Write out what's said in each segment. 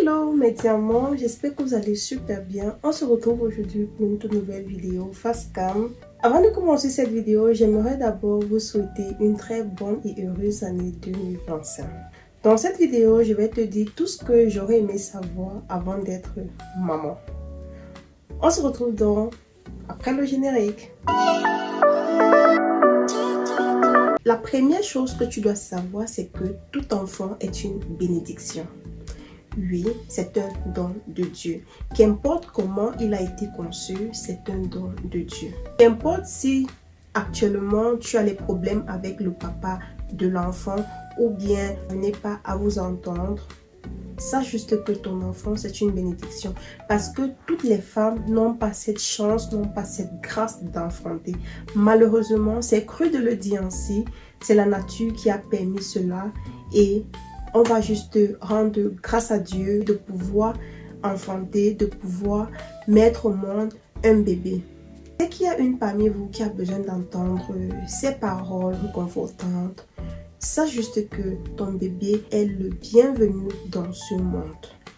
Hello mes diamants, j'espère que vous allez super bien. On se retrouve aujourd'hui pour une toute nouvelle vidéo face cam. Avant de commencer cette vidéo, j'aimerais d'abord vous souhaiter une très bonne et heureuse année 2025. Dans cette vidéo, je vais te dire tout ce que j'aurais aimé savoir avant d'être maman. On se retrouve donc après le générique. La première chose que tu dois savoir, c'est que tout enfant est une bénédiction. Oui, c'est un don de Dieu. Qu'importe comment il a été conçu, c'est un don de Dieu. Qu'importe si actuellement tu as les problèmes avec le papa de l'enfant ou bien vous n'êtes pas à vous entendre, sache juste que ton enfant c'est une bénédiction. Parce que toutes les femmes n'ont pas cette chance, n'ont pas cette grâce d'enfanter. Malheureusement, c'est cru de le dire ainsi, c'est la nature qui a permis cela et on va juste rendre grâce à Dieu de pouvoir enfanter, de pouvoir mettre au monde un bébé. Dès qu'il y a une parmi vous qui a besoin d'entendre ces paroles réconfortantes, sache juste que ton bébé est le bienvenu dans ce monde.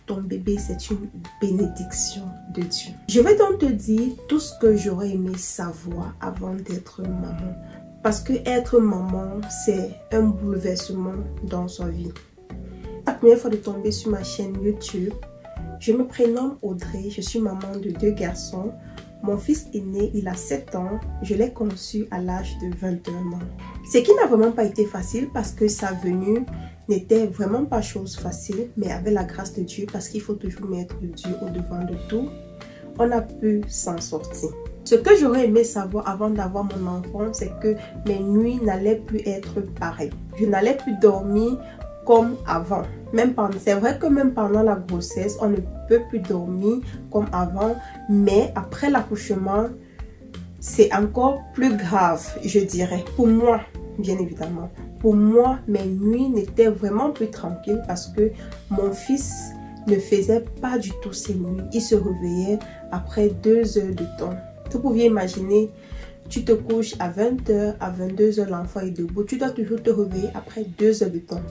Ton bébé, c'est une bénédiction de Dieu. Je vais donc te dire tout ce que j'aurais aimé savoir avant d'être maman. Parce que être maman, c'est un bouleversement dans sa vie. La première fois de tomber sur ma chaîne YouTube, je me prénomme Audrey, je suis maman de 2 garçons. Mon fils aîné, il a 7 ans, je l'ai conçu à l'âge de 21 ans. Ce qui n'a vraiment pas été facile parce que sa venue n'était vraiment pas chose facile, mais avec la grâce de Dieu, parce qu'il faut toujours mettre Dieu au-devant de tout, on a pu s'en sortir. Ce que j'aurais aimé savoir avant d'avoir mon enfant, c'est que mes nuits n'allaient plus être pareilles. Je n'allais plus dormir comme avant. C'est vrai que même pendant la grossesse, on ne peut plus dormir comme avant, mais après l'accouchement, c'est encore plus grave, je dirais. Pour moi, bien évidemment. Pour moi, mes nuits n'étaient vraiment plus tranquilles parce que mon fils ne faisait pas du tout ses nuits. Il se réveillait après 2 heures de temps. Vous pouviez imaginer, tu te couches à 20 h, à 22 h, l'enfant est debout. Tu dois toujours te réveiller après 2 heures de temps.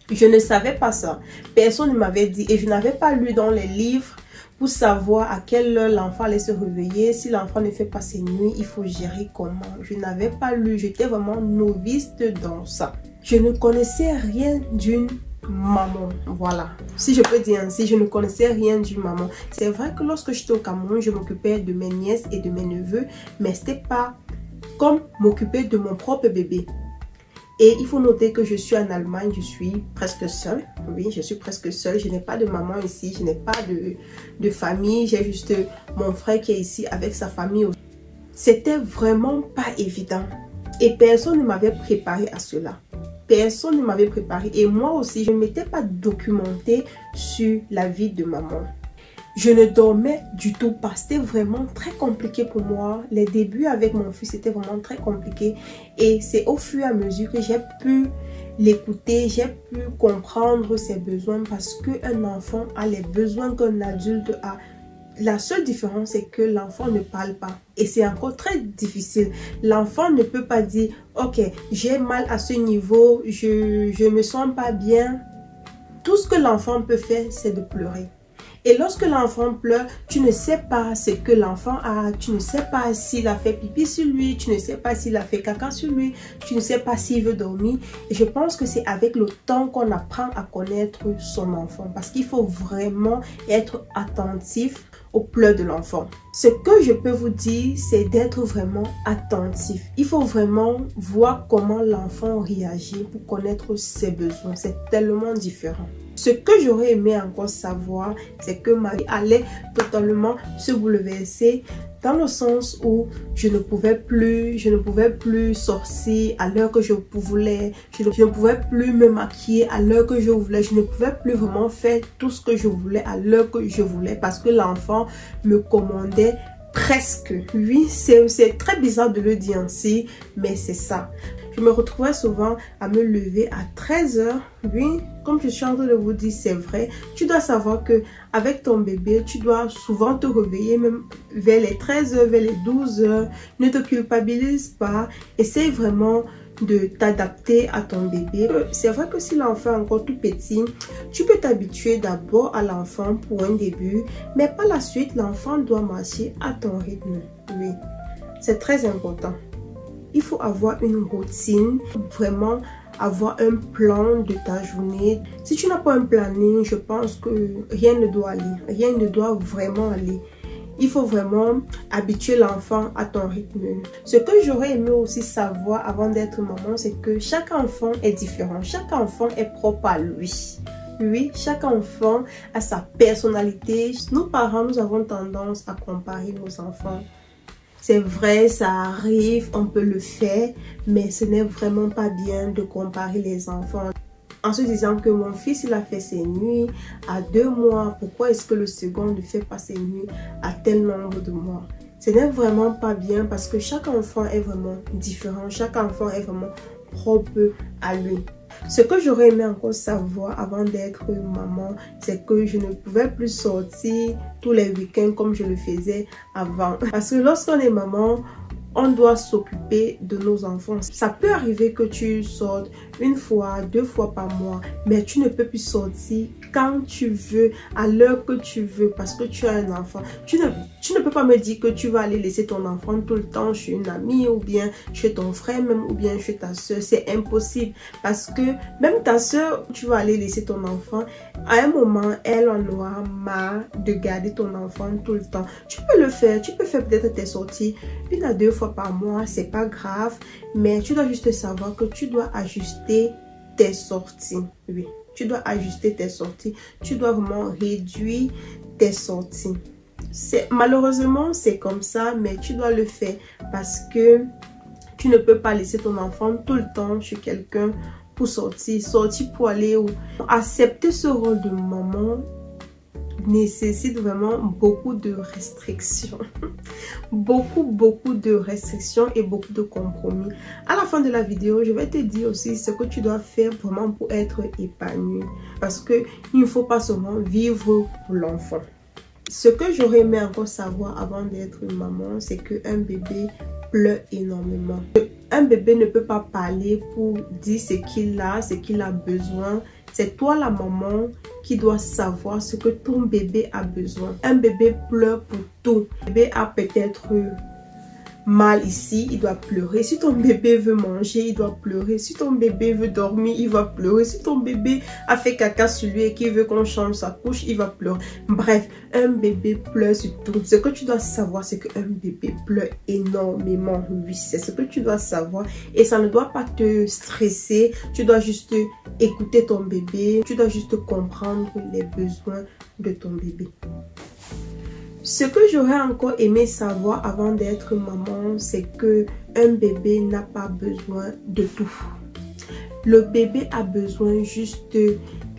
Je ne savais pas ça. Personne ne m'avait dit et je n'avais pas lu dans les livres pour savoir à quelle heure l'enfant allait se réveiller. Si l'enfant ne fait pas ses nuits, il faut gérer comment. Je n'avais pas lu. J'étais vraiment novice dans ça. Je ne connaissais rien d'une maman. Voilà. Si je peux dire ainsi, je ne connaissais rien d'une maman. C'est vrai que lorsque j'étais au Cameroun, je m'occupais de mes nièces et de mes neveux. Mais ce n'était pas comme m'occuper de mon propre bébé. Et il faut noter que je suis en Allemagne, je suis presque seule. Oui, je suis presque seule. Je n'ai pas de maman ici, je n'ai pas de famille. J'ai juste mon frère qui est ici avec sa famille aussi. C'était vraiment pas évident. Et personne ne m'avait préparé à cela. Personne ne m'avait préparé. Et moi aussi, je ne m'étais pas documentée sur la vie de maman. Je ne dormais du tout pas. C'était vraiment très compliqué pour moi. Les débuts avec mon fils, c'était vraiment très compliqué. Et c'est au fur et à mesure que j'ai pu l'écouter, j'ai pu comprendre ses besoins parce qu'un enfant a les besoins qu'un adulte a. La seule différence, c'est que l'enfant ne parle pas. Et c'est encore très difficile. L'enfant ne peut pas dire, ok, j'ai mal à ce niveau, je me sens pas bien. Tout ce que l'enfant peut faire, c'est de pleurer. Et lorsque l'enfant pleure, tu ne sais pas ce que l'enfant a, tu ne sais pas s'il a fait pipi sur lui, tu ne sais pas s'il a fait caca sur lui, tu ne sais pas s'il veut dormir. Et je pense que c'est avec le temps qu'on apprend à connaître son enfant parce qu'il faut vraiment être attentif aux pleurs de l'enfant. Ce que je peux vous dire, c'est d'être vraiment attentif. Il faut vraiment voir comment l'enfant réagit pour connaître ses besoins. C'est tellement différent. Ce que j'aurais aimé encore savoir, c'est que ma vie allait totalement se bouleverser dans le sens où je ne pouvais plus sortir à l'heure que je voulais, je ne pouvais plus me maquiller à l'heure que je voulais, je ne pouvais plus vraiment faire tout ce que je voulais à l'heure que je voulais parce que l'enfant me commandait presque. Oui, c'est très bizarre de le dire ainsi, mais c'est ça. Je me retrouvais souvent à me lever à 13 h. Oui, comme je suis en train de vous dire, c'est vrai. Tu dois savoir que avec ton bébé, tu dois souvent te réveiller même vers les 13 h, vers les 12 h. Ne te culpabilise pas. Essaye vraiment de t'adapter à ton bébé. C'est vrai que si l'enfant est encore tout petit, tu peux t'habituer d'abord à l'enfant pour un début, mais par la suite, l'enfant doit marcher à ton rythme. Oui, c'est très important. Il faut avoir une routine, vraiment avoir un plan de ta journée. Si tu n'as pas un planning, je pense que rien ne doit aller. Rien ne doit vraiment aller. Il faut vraiment habituer l'enfant à ton rythme. Ce que j'aurais aimé aussi savoir avant d'être maman, c'est que chaque enfant est différent. Chaque enfant est propre à lui. Oui, chaque enfant a sa personnalité. Nous, parents, nous avons tendance à comparer nos enfants. C'est vrai, ça arrive, on peut le faire, mais ce n'est vraiment pas bien de comparer les enfants. En se disant que mon fils, il a fait ses nuits à 2 mois, pourquoi est-ce que le second ne fait pas ses nuits à tel nombre de mois? Ce n'est vraiment pas bien parce que chaque enfant est vraiment différent, chaque enfant est vraiment propre à lui. Ce que j'aurais aimé encore savoir avant d'être maman, c'est que je ne pouvais plus sortir tous les week-ends comme je le faisais avant. Parce que lorsqu'on est maman, on doit s'occuper de nos enfants. Ça peut arriver que tu sortes 1 fois, 2 fois par mois, mais tu ne peux plus sortir quand tu veux, à l'heure que tu veux, parce que tu as un enfant. Tu ne peux pas me dire que tu vas aller laisser ton enfant tout le temps chez une amie, ou bien chez ton frère même, ou bien chez ta soeur. C'est impossible, parce que même ta soeur, tu vas aller laisser ton enfant, à un moment, elle en aura marre de garder ton enfant tout le temps. Tu peux le faire, tu peux faire peut-être tes sorties 1 à 2 fois par mois, c'est pas grave, mais tu dois juste savoir que tu dois ajuster tes sorties. Oui, tu dois ajuster tes sorties, tu dois vraiment réduire tes sorties. Malheureusement, c'est comme ça, mais tu dois le faire parce que tu ne peux pas laisser ton enfant tout le temps chez quelqu'un pour sortir pour aller où. Accepter ce rôle de maman nécessite vraiment beaucoup de restrictions. beaucoup de restrictions et beaucoup de compromis. À la fin de la vidéo, je vais te dire aussi ce que tu dois faire vraiment pour être épanoui. Parce que il ne faut pas seulement vivre pour l'enfant. Ce que j'aurais aimé encore savoir avant d'être une maman, c'est qu'un bébé pleure énormément. Un bébé ne peut pas parler pour dire ce qu'il a besoin. C'est toi la maman qui doit savoir ce que ton bébé a besoin. Un bébé pleure pour tout. Le bébé a peut-être mal ici, il doit pleurer. Si ton bébé veut manger, il doit pleurer. Si ton bébé veut dormir, il va pleurer. Si ton bébé a fait caca sur lui et qu'il veut qu'on change sa couche, il va pleurer. Bref, un bébé pleure sur tout. Ce que tu dois savoir, c'est qu'un bébé pleure énormément. Oui, c'est ce que tu dois savoir. Et ça ne doit pas te stresser. Tu dois juste écouter ton bébé. Tu dois juste comprendre les besoins de ton bébé. Ce que j'aurais encore aimé savoir avant d'être maman, c'est que un bébé n'a pas besoin de tout. Le bébé a besoin juste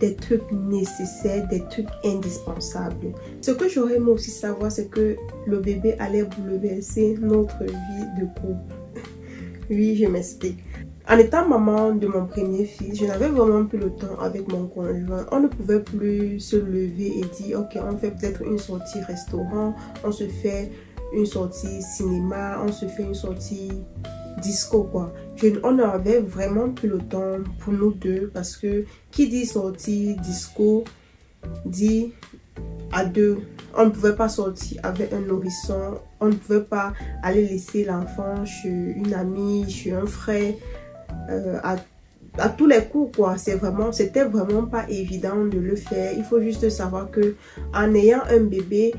des trucs nécessaires, des trucs indispensables. Ce que j'aurais aimé aussi savoir, c'est que le bébé allait bouleverser notre vie de couple. Oui, je m'explique. En étant maman de mon premier fils, je n'avais vraiment plus le temps avec mon conjoint. On ne pouvait plus se lever et dire, ok, on fait peut-être une sortie restaurant, on se fait une sortie cinéma, on se fait une sortie disco, quoi. On n'avait vraiment plus le temps pour nous deux parce que qui dit sortie disco dit à deux. On ne pouvait pas sortir avec un nourrisson, on ne pouvait pas aller laisser l'enfant chez une amie, chez un frère. À tous les coups, quoi. C'était vraiment pas évident de le faire. Il faut juste savoir que en ayant un bébé,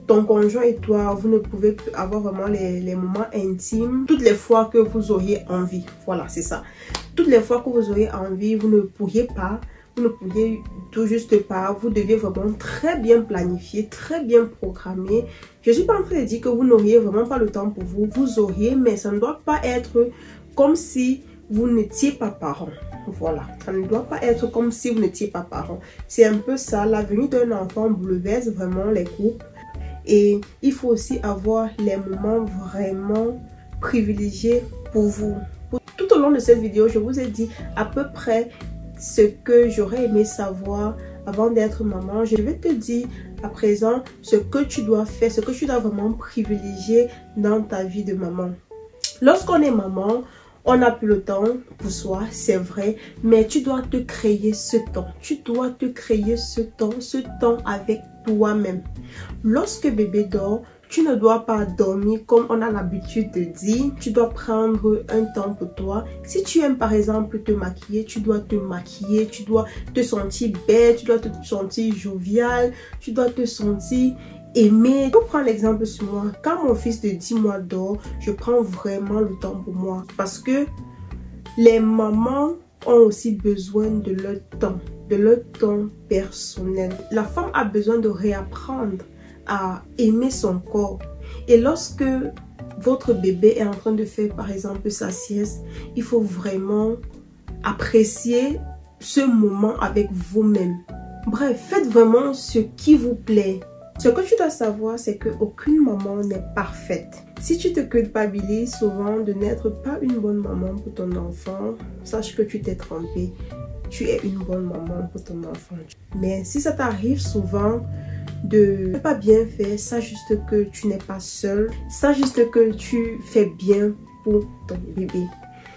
ton conjoint et toi, vous ne pouvez plus avoir vraiment les moments intimes toutes les fois que vous auriez envie. Voilà, c'est ça. Toutes les fois que vous auriez envie, vous ne pourriez pas. Vous ne pourriez tout juste pas. Vous deviez vraiment très bien planifier, très bien programmer. Je suis pas en train de dire que vous n'auriez vraiment pas le temps pour vous. Vous auriez, mais ça ne doit pas être comme si vous n'étiez pas parent. Voilà, ça ne doit pas être comme si vous n'étiez pas parent. C'est un peu ça, la venue d'un enfant bouleverse vraiment les couples. Et il faut aussi avoir les moments vraiment privilégiés pour vous. Tout au long de cette vidéo, je vous ai dit à peu près ce que j'aurais aimé savoir avant d'être maman. Je vais te dire à présent ce que tu dois faire, ce que tu dois vraiment privilégier dans ta vie de maman. Lorsqu'on est maman, On n'a plus le temps pour soi, c'est vrai, mais tu dois te créer ce temps. Tu dois te créer ce temps avec toi-même. Lorsque bébé dort, tu ne dois pas dormir comme on a l'habitude de dire. Tu dois prendre un temps pour toi. Si tu aimes par exemple te maquiller, tu dois te maquiller. Tu dois te sentir belle, tu dois te sentir joviale, tu dois te sentir aimée. Je prends l'exemple sur moi. Quand mon fils de 10 mois dort, je prends vraiment le temps pour moi. Parce que les mamans ont aussi besoin de leur temps personnel. La femme a besoin de réapprendre à aimer son corps. Et lorsque votre bébé est en train de faire par exemple sa sieste, il faut vraiment apprécier ce moment avec vous-même. Bref, faites vraiment ce qui vous plaît. Ce que tu dois savoir, c'est qu'aucune maman n'est parfaite. Si tu te culpabilises souvent de n'être pas une bonne maman pour ton enfant, sache que tu t'es trompé. Tu es une bonne maman pour ton enfant. Mais si ça t'arrive souvent de ne pas bien faire, sache juste que tu n'es pas seule. Sache juste que tu fais bien pour ton bébé.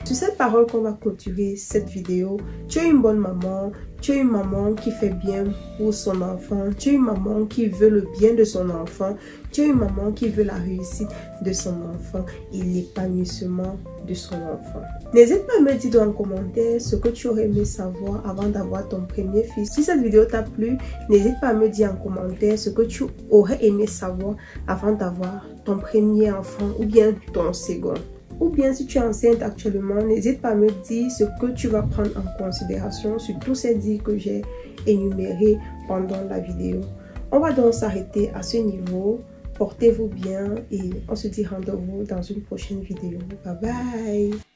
Sur cette parole qu'on va clôturer cette vidéo, tu es une bonne maman, tu es une maman qui fait bien pour son enfant, tu es une maman qui veut le bien de son enfant, tu es une maman qui veut la réussite de son enfant et l'épanouissement de son enfant. N'hésite pas à me dire dans le commentaire ce que tu aurais aimé savoir avant d'avoir ton premier fils. Si cette vidéo t'a plu, n'hésite pas à me dire en commentaire ce que tu aurais aimé savoir avant d'avoir ton premier enfant ou bien ton second. Ou bien si tu es enceinte actuellement, n'hésite pas à me dire ce que tu vas prendre en considération sur tous ces dires que j'ai énumérés pendant la vidéo. On va donc s'arrêter à ce niveau. Portez-vous bien et on se dit rendez-vous dans une prochaine vidéo. Bye bye!